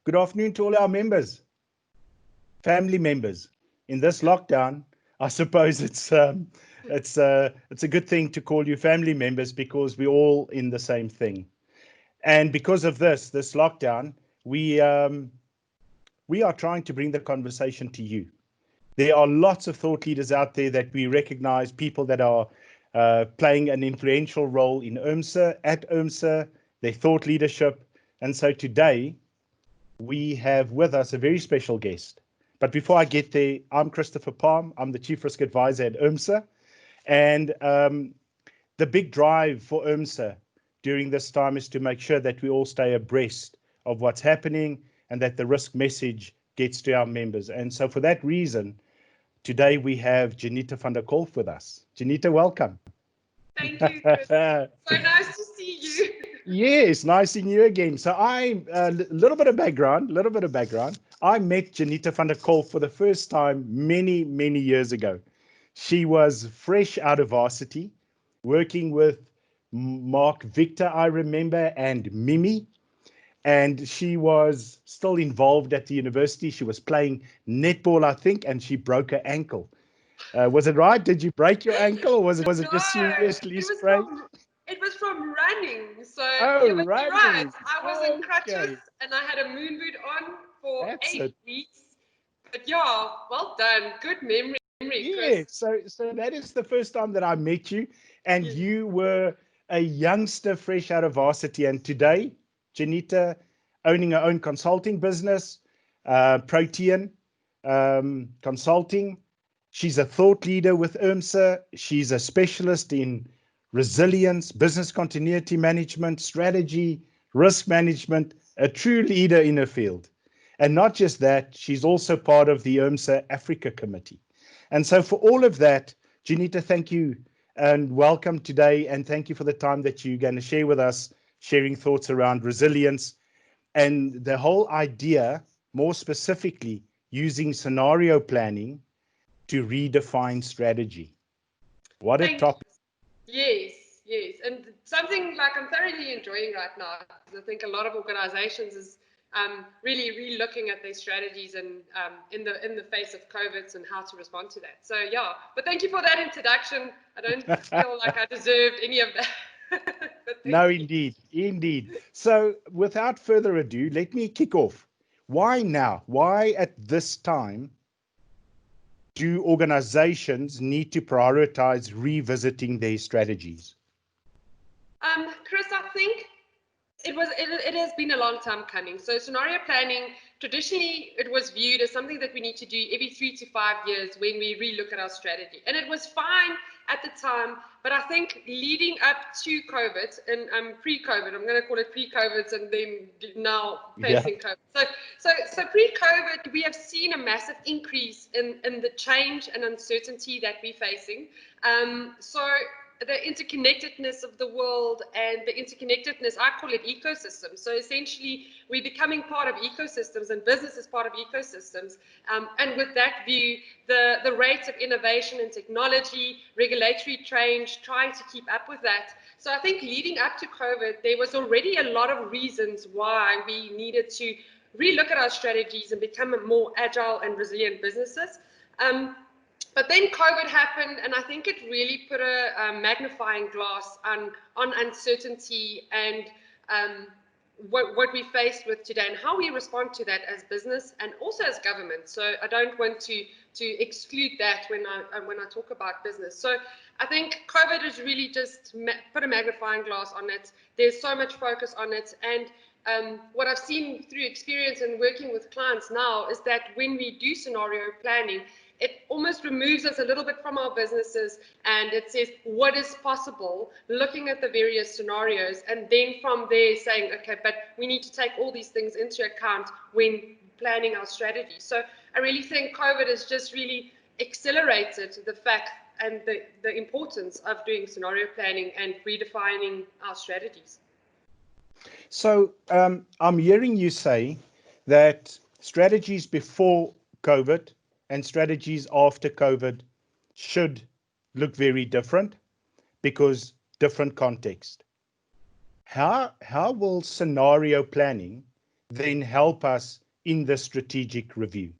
Good afternoon to all our members, family members. In this lockdown, I suppose it's a good thing to call you family members because we're all in the same thing. And because of this lockdown, we are trying to bring the conversation to you. There are lots of thought leaders out there that we recognize, people that are playing an influential role in IRMSA, at IRMSA, their thought leadership. And so today, we have with us a very special guest. But before I get there, I'm Christopher Palm. I'm the Chief Risk Advisor at IRMSA. And the big drive for IRMSA during this time is to make sure that we all stay abreast of what's happening and that the risk message gets to our members. And so for that reason, today we have Junita van der Colff with us. Junita, welcome. Thank you, Chris. So nice to see you. Yes, nice seeing you again. So I'm a little bit of background. I met Junita van der Colff for the first time many, many years ago. She was fresh out of varsity, working with Mark Victor, I remember, and Mimi. And she was still involved at the university. She was playing netball, I think, and she broke her ankle. Was it right? Did you break your ankle, or was it just seriously sprained? It was from running. So running. right. I was in crutches and I had a moon boot on for 8 weeks. But yeah, well done. Good memory, Chris. So that is the first time that I met you, and you were a youngster fresh out of varsity. And today, Junita, owning her own consulting business, Protean Consulting. She's a thought leader with IRMSA. She's a specialist in resilience, business continuity management, strategy, risk management, a true leader in her field. And not just that, she's also part of the IRMSA Africa Committee. And so for all of that, Junita, thank you and welcome today. And thank you for the time that you're going to share with us, sharing thoughts around resilience and the whole idea, more specifically, using scenario planning to redefine strategy. What a topic. Yes. And something like I'm thoroughly enjoying right now. I think a lot of organizations is really re-looking at their strategies and in the face of COVID and how to respond to that. So yeah, but thank you for that introduction. I don't feel like I deserved any of that. No, indeed. So without further ado, let me kick off. Why now? Why at this time do organizations need to prioritize revisiting their strategies? Chris, I think it has been a long time coming. So scenario planning, traditionally, it was viewed as something that we need to do every 3 to 5 years when we relook at our strategy. And it was fine at the time, but I think leading up to COVID and pre-COVID, I'm going to call it pre-COVID and then now facing COVID. So pre-COVID, we have seen a massive increase in the change and uncertainty that we're facing. So the interconnectedness of the world and the interconnectedness, I call it ecosystems. So essentially, we're becoming part of ecosystems and business is part of ecosystems. And with that view, the rates of innovation and technology, regulatory change, trying to keep up with that. So I think leading up to COVID, there was already a lot of reasons why we needed to relook at our strategies and become more agile and resilient businesses. But then COVID happened, and I think it really put a magnifying glass on uncertainty and what we faced with today and how we respond to that as business and also as government. So I don't want to exclude that when I talk about business. So I think COVID has really just put a magnifying glass on it. There's so much focus on it, and what I've seen through experience and working with clients now is that when we do scenario planning, it almost removes us a little bit from our businesses and it says what is possible, looking at the various scenarios, and then from there saying, okay, but we need to take all these things into account when planning our strategy. So I really think COVID has just really accelerated the fact and the importance of doing scenario planning and redefining our strategies. So I'm hearing you say that strategies before COVID and strategies after COVID should look very different because different context. How will scenario planning then help us in the strategic review?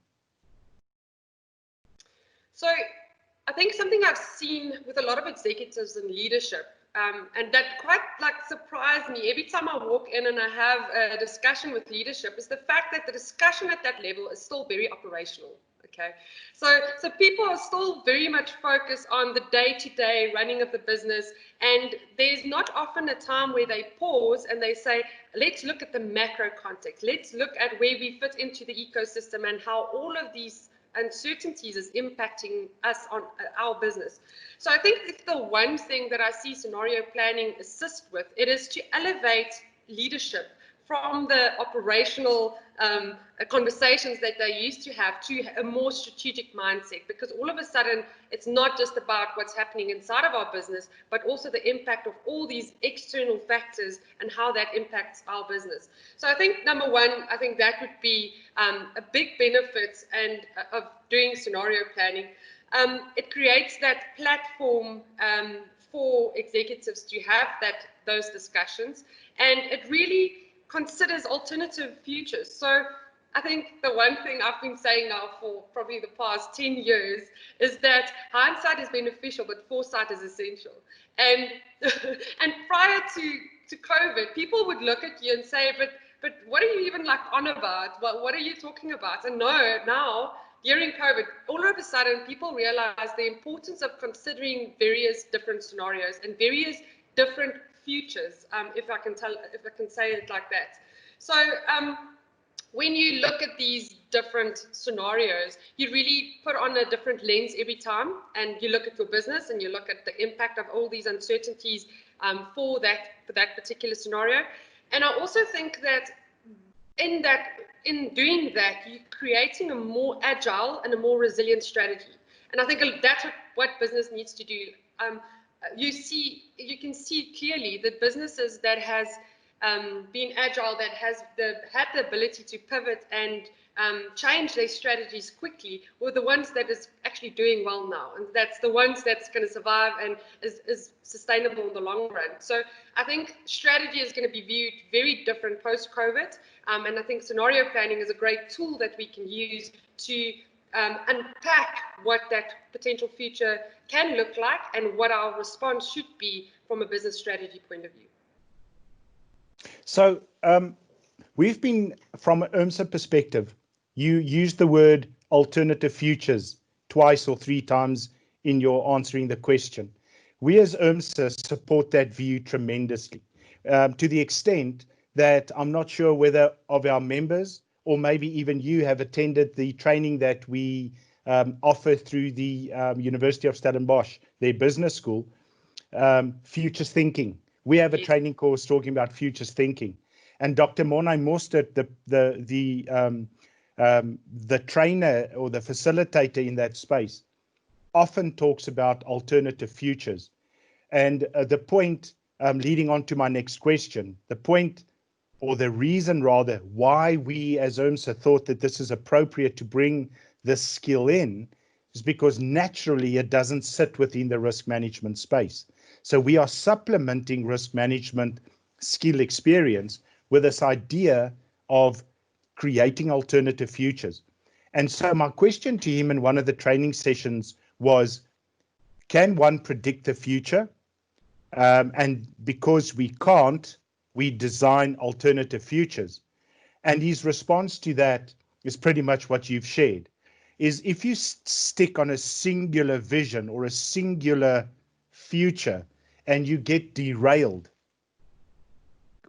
So I think something I've seen with a lot of executives and leadership, and that quite surprised me every time I walk in and I have a discussion with leadership, is the fact that the discussion at that level is still very operational. Okay, so people are still very much focused on the day-to-day running of the business, and there's not often a time where they pause and they say, let's look at the macro context, let's look at where we fit into the ecosystem and how all of these uncertainties is impacting us on our business. So I think if the one thing that I see scenario planning assist with, it is to elevate leadership from the operational conversations that they used to have to a more strategic mindset, because all of a sudden it's not just about what's happening inside of our business, but also the impact of all these external factors and how that impacts our business. So I think number one, I think that would be a big benefit of doing scenario planning. It creates that platform for executives to have those discussions, and it really considers alternative futures. So I think the one thing I've been saying now for probably the past 10 years is that hindsight is beneficial, but foresight is essential. And and prior to COVID, people would look at you and say, but what are you even on about? What are you talking about? And no, now during COVID, all of a sudden people realize the importance of considering various different scenarios and various different futures, if I can say it like that. So when you look at these different scenarios, you really put on a different lens every time, and you look at your business and you look at the impact of all these uncertainties for that particular scenario. And I also think that in doing that, you're creating a more agile and a more resilient strategy. And I think that's what business needs to do. You can see clearly the businesses that has been agile, that had the ability to pivot and change their strategies quickly, were the ones that is actually doing well now, and that's the ones that's going to survive and is sustainable in the long run. So I think strategy is going to be viewed very different post-COVID, and I think scenario planning is a great tool that we can use to unpack what that potential future can look like and what our response should be from a business strategy point of view. So we've been, from an IRMSA perspective, you used the word alternative futures twice or three times in your answering the question. We as IRMSA support that view tremendously, to the extent that I'm not sure whether of our members or maybe even you have attended the training that we offer through the University of Stellenbosch, their business school, Futures Thinking. We have a training course talking about futures thinking, and Dr. Mornay Mostert, the trainer or the facilitator in that space, often talks about alternative futures. And the point, leading on to my next question, the point, or the reason rather, why we as IRMSA thought that this is appropriate to bring this skill in is because naturally it doesn't sit within the risk management space. So we are supplementing risk management skill experience with this idea of creating alternative futures. And so my question to him in one of the training sessions was, can one predict the future? And because we can't, we design alternative futures. And his response to that is pretty much what you've shared, is if you stick on a singular vision or a singular future and you get derailed,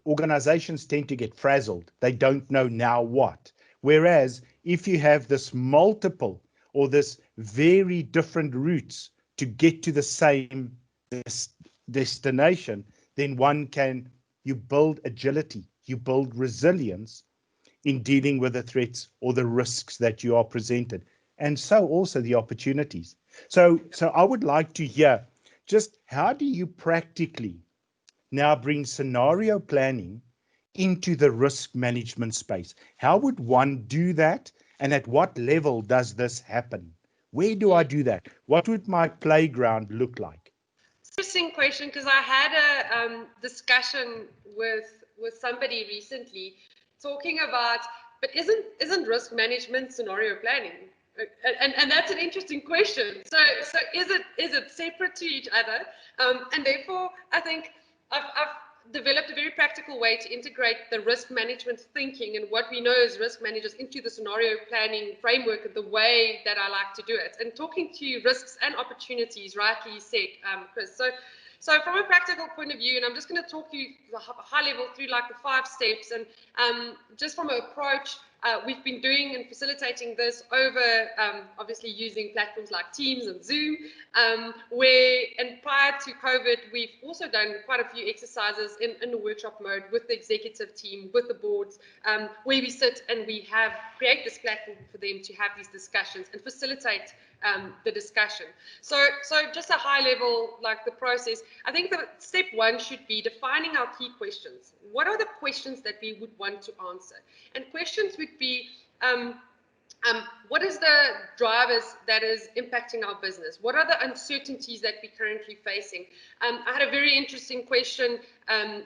organizations tend to get frazzled. They don't know now what. Whereas if you have this multiple or this very different routes to get to the same destination, then you build agility, you build resilience in dealing with the threats or the risks that you are presented, and so also the opportunities. So I would like to hear just how do you practically now bring scenario planning into the risk management space? How would one do that? And at what level does this happen? Where do I do that? What would my playground look like? Interesting question, because I had a discussion with somebody recently talking about, but isn't risk management scenario planning? And that's an interesting question. So is it separate to each other? And therefore, I think I've developed a very practical way to integrate the risk management thinking and what we know as risk managers into the scenario planning framework and the way that I like to do it. And talking to risks and opportunities, rightly said, Chris. So from a practical point of view, and I'm just going to talk you high level through like the 5 steps, and just from an approach, we've been doing and facilitating this over obviously using platforms like Teams and Zoom, and prior to COVID, we've also done quite a few exercises in the workshop mode with the executive team, with the boards, where we sit and we create this platform for them to have these discussions and facilitate the discussion. So just a high level, like the process, I think that step 1 should be defining our key questions. What are the questions that we would want to answer? And questions would be, what is the drivers that is impacting our business? What are the uncertainties that we're currently facing? I had a very interesting question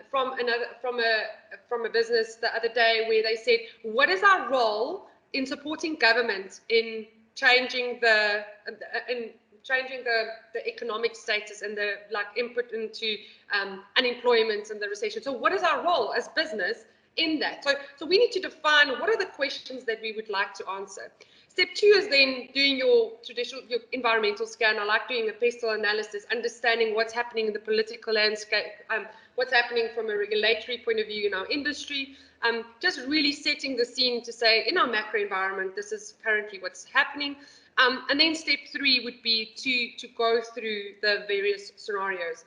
from a business the other day where they said, what is our role in supporting government in changing the economic status and the input into unemployment and the recession? So what is our role as business in that? So we need to define what are the questions that we would like to answer. Step 2 is then doing your environmental scan. I like doing a pestle analysis, understanding what's happening in the political landscape, what's happening from a regulatory point of view in our industry, just really setting the scene to say, in our macro environment, this is currently what's happening. And then step 3 would be to go through the various scenarios.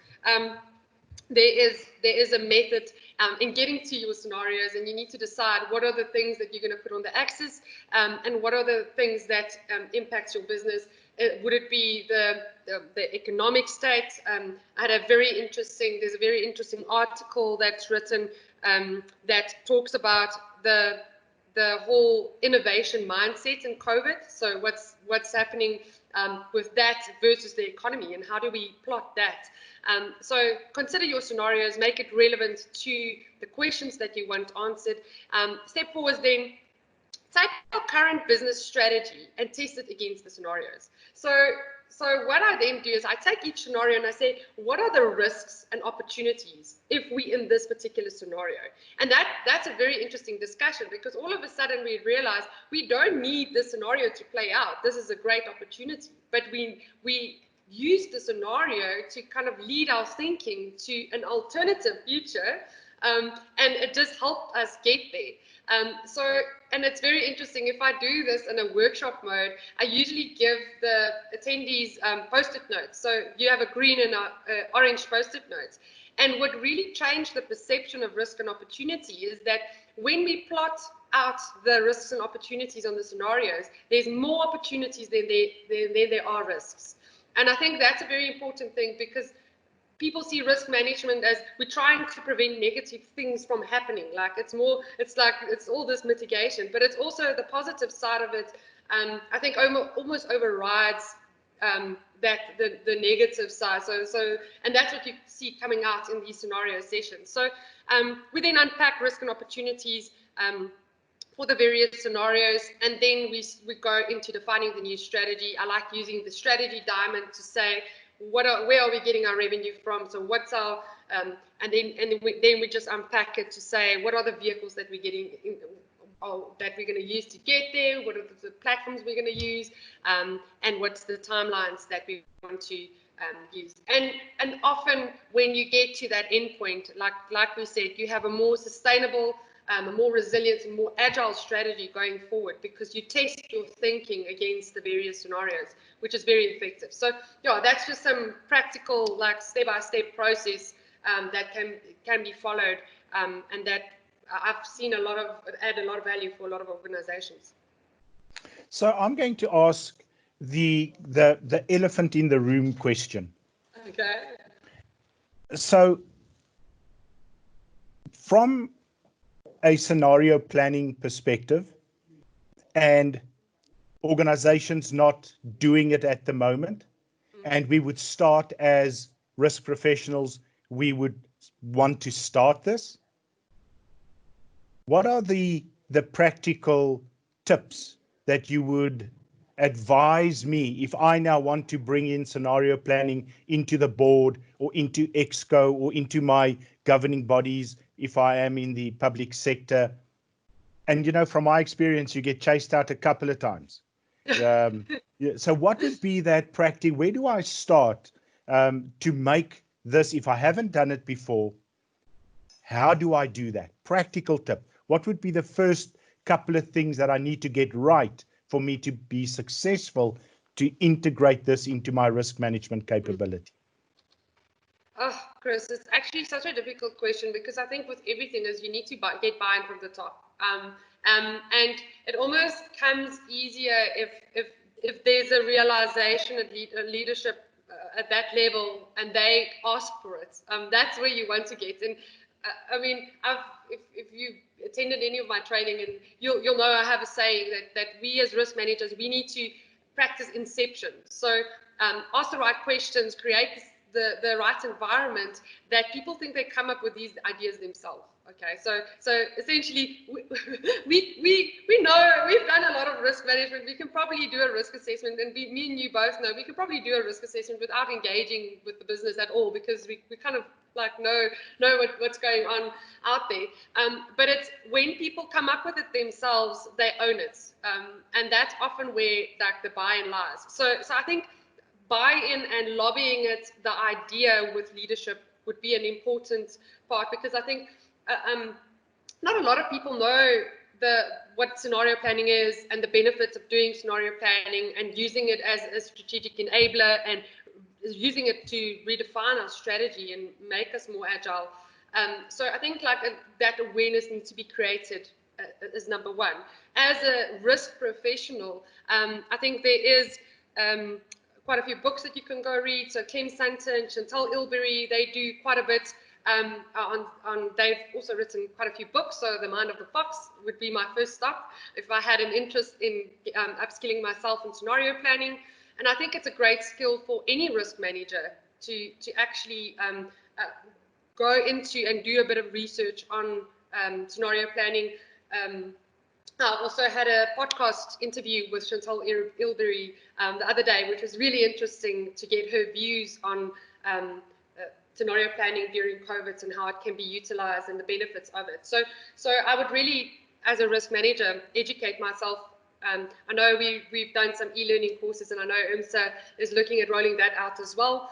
There is a method in getting to your scenarios, and you need to decide what are the things that you're going to put on the axis, and what are the things that impacts your business. Would it be the economic state? There's a very interesting article that's written that talks about the whole innovation mindset in COVID. So what's happening with that versus the economy, and how do we plot that? So consider your scenarios, make it relevant to the questions that you want answered. Step 4 is then take your current business strategy and test it against the scenarios. So what I then do is I take each scenario and I say, what are the risks and opportunities if we in this particular scenario? And that's a very interesting discussion, because all of a sudden we realize we don't need this scenario to play out. This is a great opportunity, but we use the scenario to kind of lead our thinking to an alternative future, and it just helped us get there. And it's very interesting, if I do this in a workshop mode, I usually give the attendees post-it notes. So you have a green and orange post-it notes. And what really changed the perception of risk and opportunity is that when we plot out the risks and opportunities on the scenarios, there's more opportunities than there are risks. And I think that's a very important thing, because people see risk management as we're trying to prevent negative things from happening. It's all this mitigation, but it's also the positive side of it. I think almost overrides the negative side. And that's what you see coming out in these scenario sessions. So we then unpack risk and opportunities for the various scenarios, and then we go into defining the new strategy. I like using the strategy diamond to say, where are we getting our revenue from? So what's our and then we just unpack it to say, what are the vehicles that we're getting that we're going to use to get there? What are the platforms we're going to use? And what's the timelines that we want to use? And often when you get to that endpoint, like we said, you have a more sustainable, a more resilient and more agile strategy going forward, because you test your thinking against the various scenarios, which is very effective. So yeah, that's just some practical, step-by-step process that can be followed, and that I've seen add a lot of value for a lot of organizations. So I'm going to ask the elephant in the room question. Okay. So from a scenario planning perspective, and organizations not doing it at the moment, and we would start as risk professionals, we would want to start this. what are the practical tips that you would advise me if I now want to bring in scenario planning into the board or into Exco or into my governing bodies if I am in the public sector? And, you know, from my experience, you get chased out a couple of times. Yeah, so what would be that practice? Where do I start to make this, if I haven't done it before? How do I do that? Practical tip. What would be the first couple of things that I need to get right for me to be successful to integrate this into my risk management capability? Oh, Chris, it's actually such a difficult question because I think with everything is you need to get buy-in from the top. And it almost comes easier if there's a realization at leadership at that level and they ask for it. That's where you want to get. And I mean, if you attended any of my training, and you'll know I have a saying that we as risk managers, we need to practice inception. So ask the right questions, create the right environment that people think they come up with these ideas themselves. Okay, so essentially we know we've done a lot of risk management. We can probably do a risk assessment, and me and you both know we can probably do a risk assessment without engaging with the business at all because we kind of like know what's going on out there. But it's when people come up with it themselves, they own it, and that's often where like the buy-in lies. So I think buy-in and lobbying it, the idea with leadership would be an important part because I think not a lot of people know what scenario planning is and the benefits of doing scenario planning and using it as a strategic enabler and using it to redefine our strategy and make us more agile. So I think like that awareness needs to be created as number one. As a risk professional, I think there is quite a few books that you can go read. So Clem Sutton, Chantal Ilbery, they do quite a bit they've also written quite a few books. So The Mind of the Fox would be my first stop if I had an interest in upskilling myself in scenario planning. And I think it's a great skill for any risk manager to actually go into and do a bit of research on scenario planning. I also had a podcast interview with Chantal Ilbery the other day, which was really interesting to get her views on scenario planning during COVID and how it can be utilized and the benefits of it. So I would really, as a risk manager, educate myself. I know we've done some e-learning courses, and I know IRMSA is looking at rolling that out as well,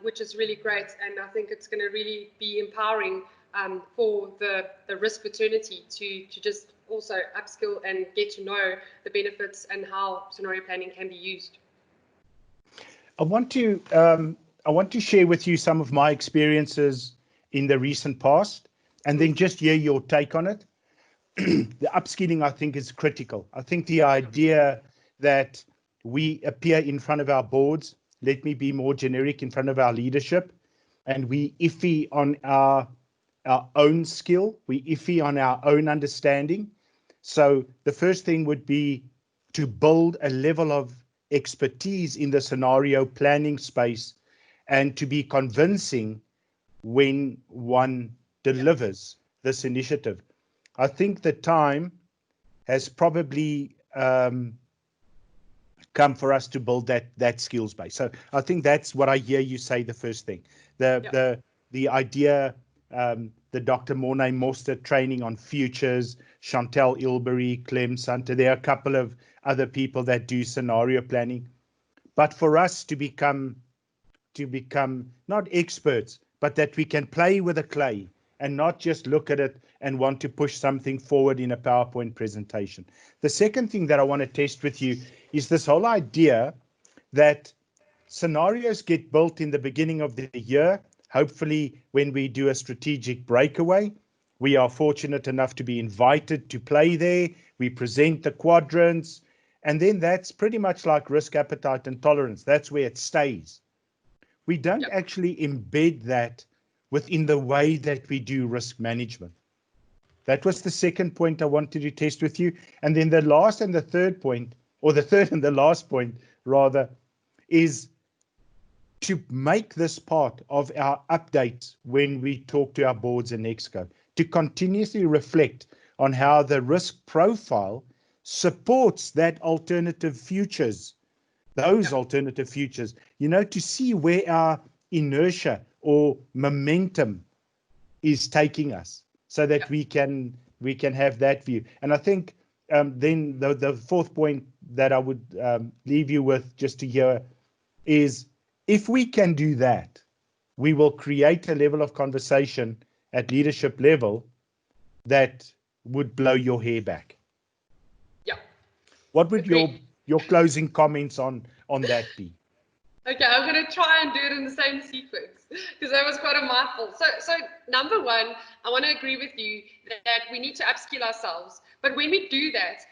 which is really great. And I think it's going to really be empowering for the risk fraternity to just also upskill and get to know the benefits and how scenario planning can be used. I want to share with you some of my experiences in the recent past, and then just hear your take on it. The upskilling, I think, is critical. I think the idea that we appear in front of our boards, let me be more generic, in front of our leadership, and we iffy on our own skill, we iffy on our own understanding. So the first thing would be to build a level of expertise in the scenario planning space and to be convincing when one delivers this initiative. I think the time has probably come for us to build that skills base. So I think that's what I hear you say. The first thing, the idea, the Dr. Mornay Moster training on futures, Chantal Ilbery, Clem Sutton. There are a couple of other people that do scenario planning, but for us to become not experts, but that we can play with the clay and not just look at it and want to push something forward in a PowerPoint presentation. The second thing that I want to test with you is this whole idea that scenarios get built in the beginning of the year. Hopefully, when we do a strategic breakaway, we are fortunate enough to be invited to play there. We present the quadrants, and then that's pretty much like risk appetite and tolerance. That's where it stays. We don't actually embed that within the way that we do risk management. That was the second point I wanted to test with you. And then the last and the third point, or the third and the last point rather, is to make this part of our updates when we talk to our boards and Exco, to continuously reflect on how the risk profile supports that alternative futures, those alternative futures, to see where our inertia or momentum is taking us, so that we can have that view. And I think then the fourth point that I would leave you with just to hear is, if we can do that, we will create a level of conversation at leadership level that would blow your hair back. Yeah. What would your closing comments on that be? Okay, I'm going to try and do it in the same sequence, because that was quite a mouthful. So number one, I want to agree with you that we need to upskill ourselves. But when we do that,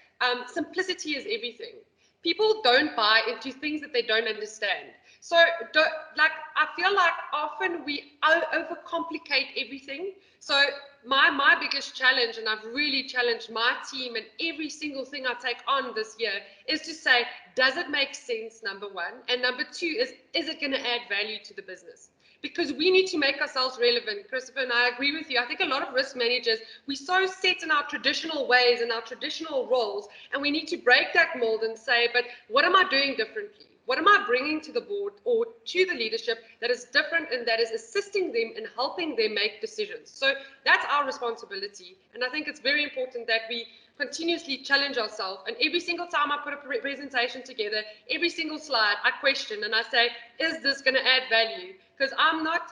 simplicity is everything. People don't buy into things that they don't understand. So I feel like often we overcomplicate everything. So my biggest challenge, and I've really challenged my team and every single thing I take on this year, is to say, does it make sense, number one? And number two is it going to add value to the business? Because we need to make ourselves relevant. Christopher, and I agree with you. I think a lot of risk managers, we're so set in our traditional ways and our traditional roles, and we need to break that mold and say, but what am I doing differently? What am I bringing to the board or to the leadership that is different and that is assisting them and helping them make decisions? So that's our responsibility. And I think it's very important that we continuously challenge ourselves. And every single time I put a presentation together, every single slide, I question and I say, is this going to add value? Because I'm not,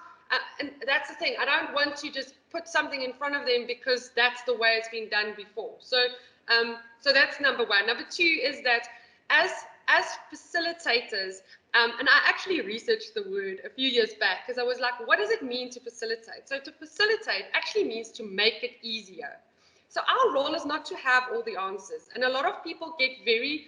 and that's the thing, I don't want to just put something in front of them because that's the way it's been done before. So that's number one. Number two is that as facilitators, and I actually researched the word a few years back because I was like, what does it mean to facilitate? So to facilitate actually means to make it easier. So our role is not to have all the answers. And a lot of people get very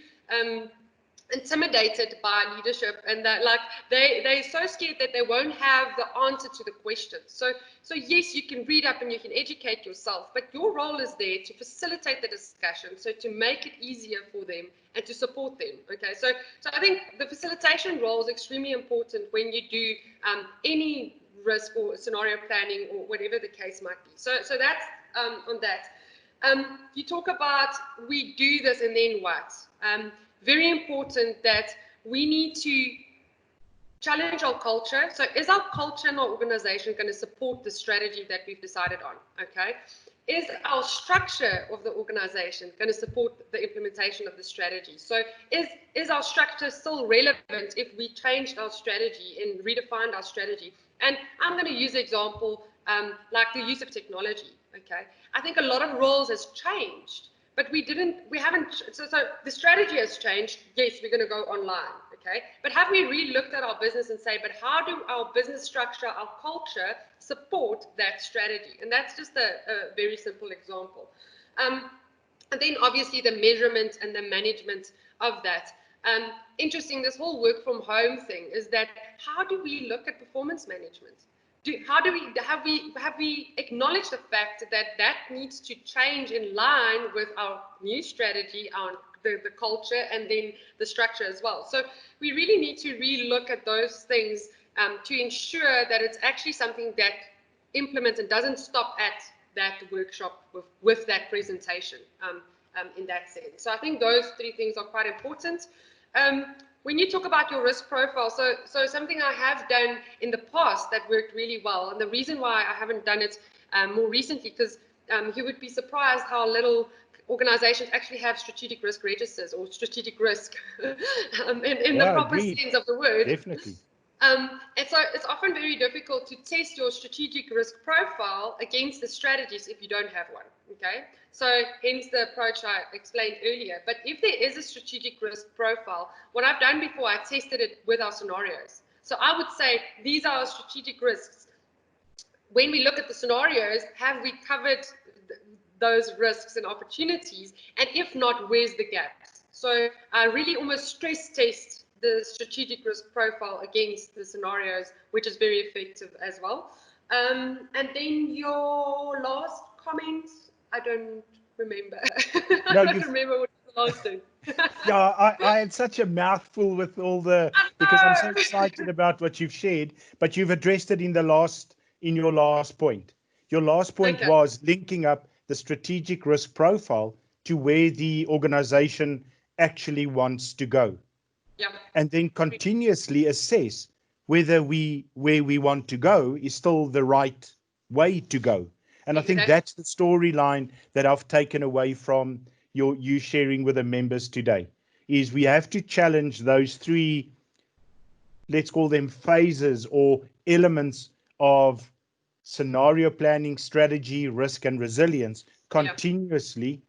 intimidated by leadership, and that they're so scared that they won't have the answer to the questions. So yes, you can read up and you can educate yourself, but your role is there to facilitate the discussion, so to make it easier for them and to support them. Okay, so I think the facilitation role is extremely important when you do any risk or scenario planning or whatever the case might be. So that's on that. You talk about we do this and then what? Very important that we need to challenge our culture. So is our culture and our organization going to support the strategy that we've decided on? Okay. Is our structure of the organization going to support the implementation of the strategy? So is our structure still relevant if we changed our strategy and redefined our strategy? And I'm going to use an example like the use of technology. Okay. I think a lot of roles has changed, but we haven't, so the strategy has changed. Yes, we're going to go online, okay? But have we really looked at our business and say, but how do our business structure, our culture support that strategy? And that's just a very simple example. And then obviously the measurement and the management of that. Interesting, this whole work from home thing is that how do we look at performance management? Have we acknowledged the fact that needs to change in line with our new strategy, the culture, and then the structure as well? So we really need to relook at those things to ensure that it's actually something that implements and doesn't stop at that workshop with that presentation in that sense. So I think those three things are quite important. When you talk about your risk profile, so something I have done in the past that worked really well, and the reason why I haven't done it more recently, because you would be surprised how little organizations actually have strategic risk registers or strategic risk in the proper sense of the word. Definitely. And so it's often very difficult to test your strategic risk profile against the strategies if you don't have one, okay? So hence the approach I explained earlier. But if there is a strategic risk profile, what I've done before, I tested it with our scenarios. So I would say, these are our strategic risks. When we look at the scenarios, have we covered those risks and opportunities? And if not, where's the gaps? So I really almost stress test the strategic risk profile against the scenarios, which is very effective as well. And then your last comment, I don't remember. I don't remember what was the last thing. Yeah, I had such a mouthful with all because I'm so excited about what you've shared, but you've addressed it in your last point. Your last point was linking up the strategic risk profile to where the organization actually wants to go. Yeah. And then continuously assess whether where we want to go is still the right way to go. And I think that's the storyline that I've taken away from you sharing with the members today, is we have to challenge those three, let's call them phases or elements of scenario planning, strategy, risk, and resilience continuously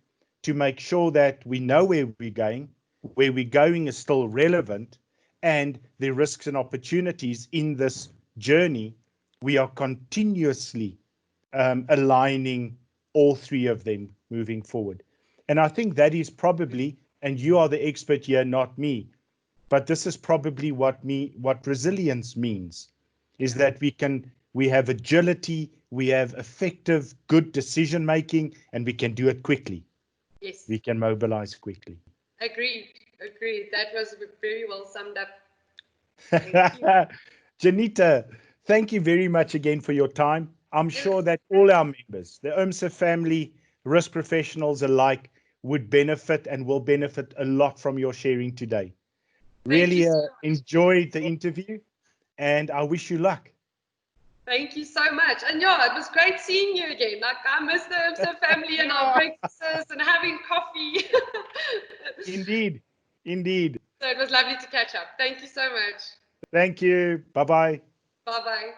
to make sure that we know where we're going is still relevant, and the risks and opportunities in this journey, we are continuously aligning all three of them moving forward. And I think that is probably, and you are the expert here, not me, but this is probably what resilience means, is that we have agility, we have effective, good decision making, and we can do it quickly. Yes. We can mobilize quickly. Agreed. That was very well summed up. Junita, thank you very much again for your time. I'm sure that all our members, the IRMSA family, risk professionals alike, would benefit and will benefit a lot from your sharing today. Really enjoyed the interview, and I wish you luck. Thank you so much. And yeah, it was great seeing you again. Like, I miss the IRMSA family and our breakfasts and having coffee. Indeed. So it was lovely to catch up. Thank you so much. Thank you. Bye-bye. Bye-bye.